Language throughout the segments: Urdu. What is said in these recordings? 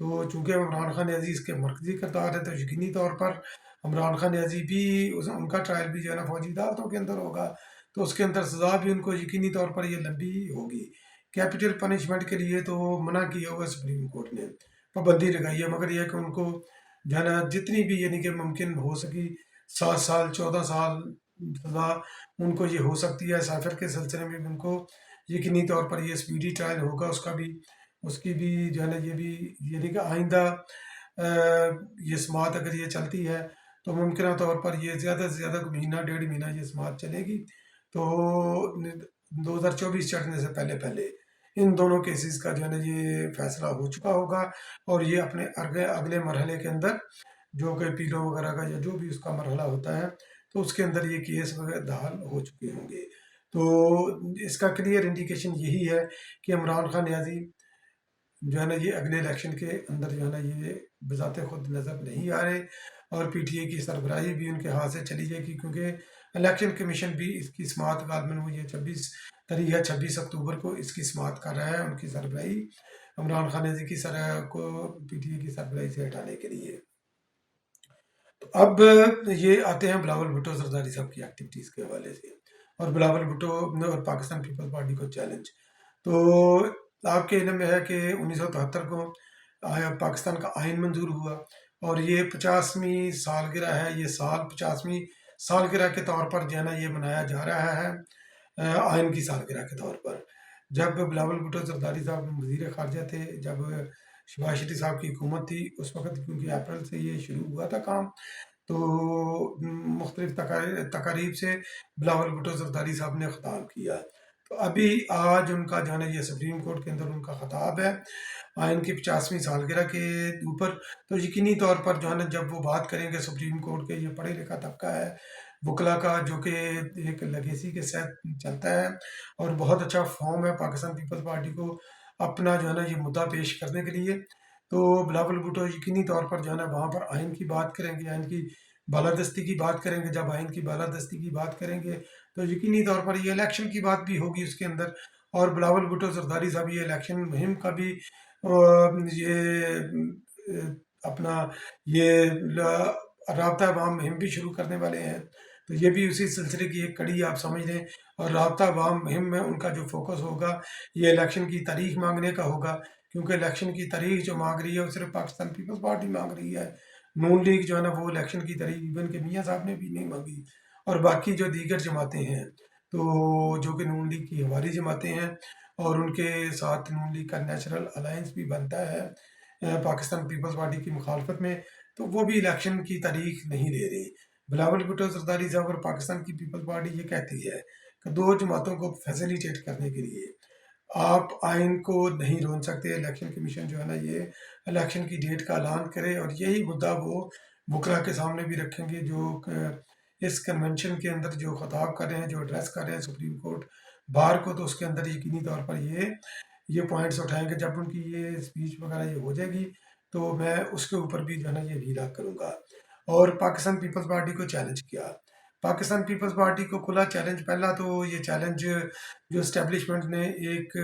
تو چونکہ عمران خان نیازی اس کے مرکزی کردار ہے تو یقینی طور پر عمران خان نیازی بھی ان کا ٹرائل بھی جو ہے نا فوجی عدالتوں کے اندر ہوگا، تو اس کے اندر سزا بھی ان کو یقینی طور پر یہ لمبی ہوگی۔ کیپٹل پنشمنٹ کے لیے تو منع کیا ہوا سپریم کورٹ نے، پابندی لگائی ہے، مگر یہ کہ ان کو جو ہے نا جتنی بھی یعنی کہ ممکن ہو سکی 7 سال 14 سال سزا ان کو یہ ہو سکتی ہے۔ سافر کے سلسلے میں بھی ان کو یقینی طور پر یہ اسپیڈی ٹرائل ہوگا، اس کی بھی جو ہے نا یہ بھی یعنی کہ آئندہ یہ سماعت اگر یہ چلتی ہے تو ممکنہ طور پر یہ زیادہ سے زیادہ مہینہ 1.5 مہینہ یہ سماعت چلے گی، تو 2024 چڑھنے سے پہلے پہلے ان دونوں کیسز کا جو ہے نا یہ فیصلہ ہو چکا ہوگا، اور یہ اپنے اگلے مرحلے کے اندر جو کہ اپیلوں وغیرہ کا یا جو بھی اس کا مرحلہ ہوتا ہے تو اس کے اندر یہ کیس وغیرہ دال ہو چکے ہوں گے۔ تو اس کا کلیئر انڈیکیشن یہی ہے کہ عمران خان نیازی جو ہے نا یہ اگلے الیکشن کے اندر جو ہے نا یہ بذات خود نظر نہیں آ رہے، اور پی ٹی اے کی سربراہی بھی ان کے ہاتھ سے چلی جائے گی، کیونکہ الیکشن کمیشن بھی اس کی سماعت غالباً وہ یہ 26 اکتوبر کو اس کی سماعت کر رہا ہے، ان کی سربراہی عمران خان نیازی کی کو پی ٹی اے کی سربراہی سے ہٹانے کے لیے۔ تو اب یہ آتے ہیں بلاول بھٹو زرداری صاحب کی ایکٹیویٹیز کے حوالے سے، اور بلاول بھٹو اور پاکستان پیپلز پارٹی کو چیلنج۔ تو آپ کے علم میں ہے کہ 1973 کو پاکستان کا آئین منظور ہوا، اور یہ 50ویں سالگرہ ہے، یہ سال 50ویں سالگرہ کے طور پر جو ہے نا یہ منایا جا رہا ہے، آئین کی سالگرہ کے طور پر۔ جب بلاول بھٹو زرداری صاحب وزیر خارجہ تھے، جب شہباز شریف صاحب کی حکومت تھی اس وقت، کیونکہ اپریل سے یہ شروع ہوا تھا کام، تو مختلف تقاریب سے بلاول بھٹو زرداری صاحب نے خطاب کیا۔ تو ابھی آج ان کا جو ہے نا یہ سپریم کورٹ کے اندر ان کا خطاب ہے آئین کی 50ویں سالگرہ کے اوپر، تو یقینی طور پر جو ہے نا جب وہ بات کریں گے سپریم کورٹ کے، یہ پڑھے لکھا طبقہ ہے وکلا کا، جو کہ ایک لیگیسی کے ساتھ چلتا ہے، اور بہت اچھا فارم ہے پاکستان پیپلز پارٹی کو اپنا جو ہے نا یہ مدعا پیش کرنے کے لیے۔ تو بلاول بھٹو یقینی طور پر جو ہے نا وہاں پر آئین کی بات کریں گے، آئین کی بالادستی کی بات کریں گے۔ جب آئین کی بالادستی کی بات کریں گے تو یقینی طور پر یہ الیکشن کی بات بھی ہوگی اس کے اندر، اور بلاول بھٹو زرداری صاحب یہ الیکشن مہم کا بھی یہ اپنا یہ رابطہ عوام مہم بھی شروع کرنے والے ہیں، تو یہ بھی اسی سلسلے کی ایک کڑی آپ سمجھ لیں۔ اور رابطہ عوام مہم میں ان کا جو فوکس ہوگا یہ الیکشن کی تاریخ مانگنے کا ہوگا، کیونکہ الیکشن کی تاریخ جو مانگ رہی ہے وہ صرف پاکستان پیپلز پارٹی مانگ رہی ہے، نون لیگ جو ہے نا وہ الیکشن کی تاریخ ایون کہ میاں صاحب نے بھی نہیں مانگی، اور باقی جو دیگر جماعتیں ہیں تو جو کہ نون لیگ کی ہماری جماعتیں ہیں، اور ان کے ساتھ نون لیگ کا نیچرل الائنس بھی بنتا ہے پاکستان پیپلز پارٹی کی مخالفت میں، تو وہ بھی الیکشن کی تاریخ نہیں دے رہی۔ بلاول بھٹو زرداری صاحب اور پاکستان کی پیپلز پارٹی یہ کہتی ہے کہ دو جماعتوں کو فیسیلیٹیٹ کرنے کے لیے آپ آئین کو نہیں رون سکتے، الیکشن کمیشن جو ہے نا یہ الیکشن کی ڈیٹ کا اعلان کرے، اور یہی مدعا وہ وکلا کے سامنے بھی رکھیں گے جو اس کنونشن کے اندر جو خطاب کر رہے ہیں، جو ایڈریس کر رہے ہیں سپریم کورٹ بار کو، تو اس کے اندر یقینی طور پر یہ پوائنٹس اٹھائیں گے۔ جب ان کی یہ اسپیچ وغیرہ یہ ہو جائے گی تو میں اس کے اوپر بھی جو ہے نا یہ ویلا کروں گا۔ اور پاکستان پیپلز پارٹی کو چیلنج کیا، پاکستان پیپلز پارٹی کو کھلا چیلنج۔ پہلا تو یہ چیلنج جو اسٹیبلشمنٹ نے ایک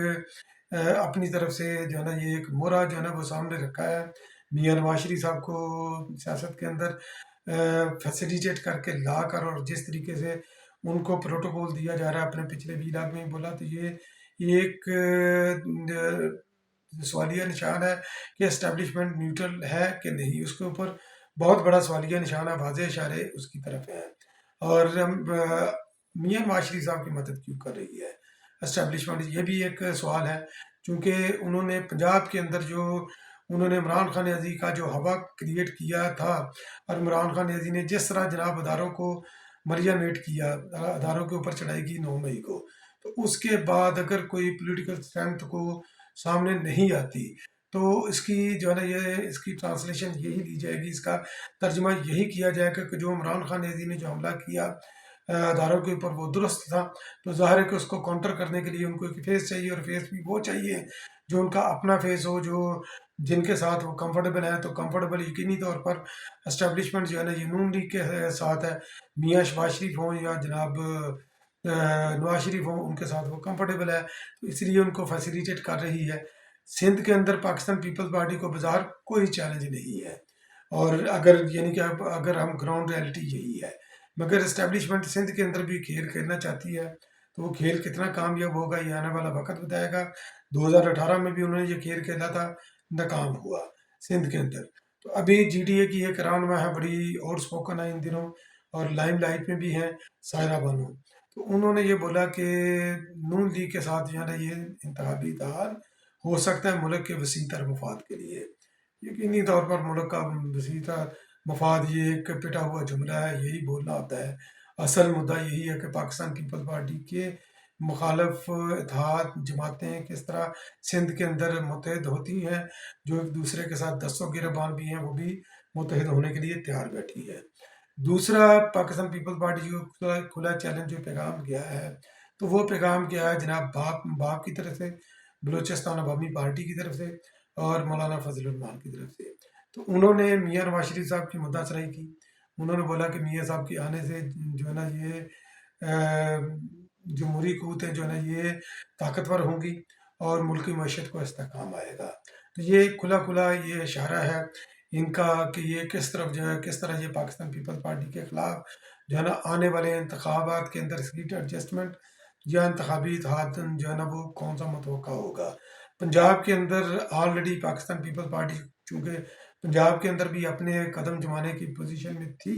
اپنی طرف سے جو ہے نا یہ ایک مورا جو ہے نا وہ سامنے رکھا ہے، میاں نواز شریف صاحب کو سیاست کے اندر فیسیلیٹیٹ کر کے لا کر، اور جس طریقے سے ان کو پروٹوکول دیا جا رہا ہے، اپنے پچھلے ویلاگ میں بولا، تو یہ ایک سوالیہ نشان ہے کہ اسٹیبلشمنٹ نیوٹرل ہے کہ نہیں، اس کے اوپر بہت بڑا سوالیہ نشان ہے، واضح اشارے اس کی طرف ہیں۔ اور میاں نواز شریف صاحب کی مدد کیوں کر رہی ہے اسٹیبلشمنٹ، یہ بھی ایک سوال ہے، چونکہ انہوں نے پنجاب کے اندر جو انہوں نے عمران خان نیازی کا جو ہوا کریٹ کیا تھا، اور عمران خان نیازی نے جس طرح جناب اداروں کو مریا میٹ کیا، اداروں کے اوپر چڑھائی کی 9 مئی کو، تو اس کے بعد اگر کوئی پولیٹیکل اسٹرینتھ کو سامنے نہیں آتی تو اس کی جو ہے نا یہ اس کی ٹرانسلیشن یہی دی جائے گی، اس کا ترجمہ یہی کیا جائے گا کہ جو عمران خان نیازی نے جو حملہ کیا اداروں کے اوپر وہ درست تھا، تو ظاہر ہے کہ اس کو کاؤنٹر کرنے کے لیے ان کو ایک فیس چاہیے، اور فیس بھی وہ چاہیے جو ان کا اپنا فیس ہو، جو جن کے ساتھ وہ کمفرٹیبل ہیں۔ تو کمفرٹیبل یقینی طور پر اسٹیبلشمنٹ جو ہے نا یہ نون لیگ کے ساتھ ہے، میاں شہباز شریف ہوں یا جناب نواز شریف ہوں، ان کے ساتھ وہ کمفرٹیبل ہے، تو اس لیے ان کو فیسیلیٹیٹ کر رہی ہے۔ سندھ کے اندر پاکستان پیپلز پارٹی کو بظاہر کوئی چیلنج نہیں ہے، اور اگر یعنی کہ اگر ہم گراؤنڈ ریالٹی یہی ہے، مگر اسٹیبلشمنٹ سندھ کے اندر بھی کھیل کھیلنا چاہتی ہے، تو وہ کھیل کتنا کامیاب ہوگا یہ آنے والا وقت بتائے گا۔ 2018 میں بھی انہوں نے یہ کھیل کھیلا تھا، ناکام ہوا سندھ کے اندر۔ تو ابھی جی ڈی اے کی ایک رہنما ہے، بڑی اور اسپوکن ہے ان دنوں، اور لائم لائٹ میں بھی ہیں، سائرہ بانو۔ تو انہوں نے یہ بولا کہ نون لیگ کے ساتھ جو ہے نا یہ انتخابی اتحاد ہو سکتا ہے ملک کے وسیع تر مفاد کے لیے۔ یقینی طور پر ملک کا وسیع تر مفاد یہ ایک پٹا ہوا جملہ ہے، یہی بولنا ہوتا ہے۔ اصل مدعا یہی ہے کہ پاکستان پیپل پارٹی کے مخالف اتحاد جماعتیں کس طرح سندھ کے اندر متحد ہوتی ہیں، جو ایک دوسرے کے ساتھ دستوں گریبان بھی ہیں، وہ بھی متحد ہونے کے لیے تیار بیٹھی ہے۔ دوسرا، پاکستان پیپل پارٹی جو کھلا چیلنج جو پیغام کیا ہے، تو وہ پیغام کیا ہے جناب باپ کی طرف سے، بلوچستان عوامی پارٹی کی طرف سے، اور مولانا فضل الرحمان کی طرف سے۔ تو انہوں نے میاں نواز شریف صاحب کی مدعا سرائی کی۔ انہوں نے بولا کہ میاں صاحب کے آنے سے جو ہے نا یہ جمہوری قوتیں جو ہے نا یہ طاقتور ہوں گی اور ملکی معیشت کو استحکام آئے گا۔ تو یہ کھلا کھلا یہ اشارہ ہے ان کا کہ یہ کس طرح یہ پاکستان پیپل پارٹی کے خلاف جو ہے نا آنے والے انتخابات کے اندر سیٹ ایڈجسٹمنٹ یا انتخابی اتحاد جو ہے نا وہ کون سا متوقع ہوگا۔ پنجاب کے اندر آلریڈی پاکستان پیپل پارٹی چونکہ پنجاب کے اندر بھی اپنے قدم جمانے کی پوزیشن میں تھی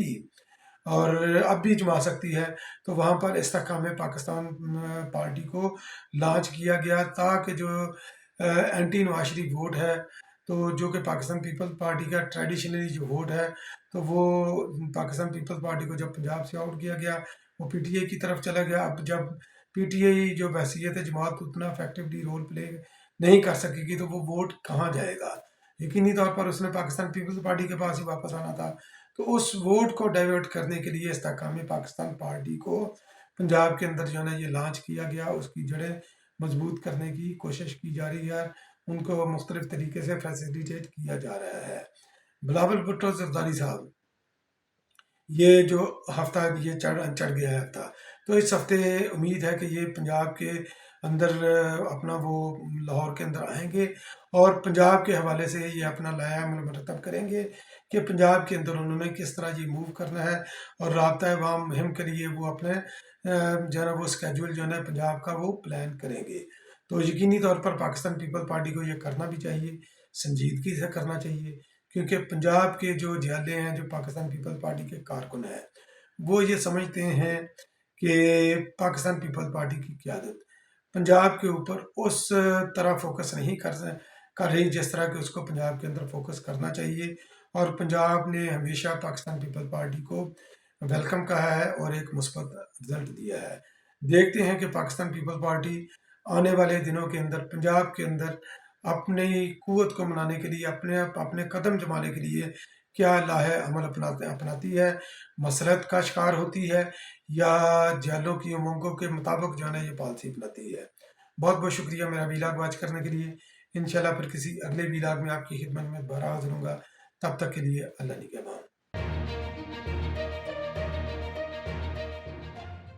اور اب بھی جما سکتی ہے، تو وہاں پر استحکام پاکستان پارٹی کو لانچ کیا گیا تاکہ جو اینٹی نواز شریف ووٹ ہے، تو جو کہ پاکستان پیپل پارٹی کا ٹریڈیشنلی جو ووٹ ہے، تو وہ پاکستان پیپل پارٹی کو جب پنجاب سے آؤٹ کیا گیا وہ پی ٹی اے کی طرف چلا گیا۔ اب جب پی ٹی اے جو بحثیت جماعت اتنا افیکٹولی رول پلے نہیں کر سکے گی تو وہ ووٹ کہاں جائے گا؟ یقینی طور پر اس نے پاکستان پیپلز پارٹی کے پاس ہی واپس آنا تھا۔ تو اس ووٹ کو ڈائیورٹ کرنے کے لیے استحکام پاکستان پارٹی کو پنجاب کے اندر جو ہے نا یہ لانچ کیا گیا، اس کی جڑیں مضبوط کرنے کی کوشش کی جا رہی ہے، ان کو مختلف طریقے سے فیسیلیٹیٹ کیا جا رہا ہے۔ بلاول بھٹو زرداری صاحب، یہ جو ہفتہ یہ چڑھ گیا ہے ہفتہ، تو اس ہفتے امید ہے کہ یہ پنجاب کے اندر اپنا وہ لاہور کے اندر آئیں گے اور پنجاب کے حوالے سے یہ اپنا لائحہ عمل مرتب کریں گے کہ پنجاب کے اندر انہوں نے کس طرح یہ موو کرنا ہے، اور رابطہ عوام مہم کے لیے وہ اپنے جو ہے نا وہ اسکیجول جو ہے نا پنجاب کا وہ پلان کریں گے۔ تو یقینی طور پر پاکستان پیپل پارٹی کو یہ کرنا بھی چاہیے، سنجیدگی سے کرنا چاہیے، کیونکہ پنجاب کے جو جھالے ہیں، جو پاکستان پیپل پارٹی کے کارکن ہیں، وہ یہ سمجھتے ہیں کہ پاکستان پیپل پارٹی کی قیادت پنجاب کے اوپر اس طرح فوکس نہیں کر رہی جس طرح کہ اس کو پنجاب کے اندر فوکس کرنا چاہیے، اور پنجاب نے ہمیشہ پاکستان پیپل پارٹی کو ویلکم کہا ہے اور ایک مثبت رزلٹ دیا ہے۔ دیکھتے ہیں کہ پاکستان پیپل پارٹی آنے والے دنوں کے اندر پنجاب کے اندر اپنی قوت کو منانے کے لیے، اپنے قدم جمانے کے لیے کیا لائحہ عمل اپناتی ہے، مسرت کا شکار ہوتی ہے، یا جالوں کی امنگوں کے مطابق جو ہے نا یہ پالیسی اپناتی ہے۔ بہت بہت شکریہ میرا ویلاگ واچ کرنے کے لیے۔ انشاءاللہ پھر کسی اگلے ویلاگ میں آپ کی خدمت میں دوبارہ حاضر ہوں گا، تب تک کے لیے اللہ نگہبان۔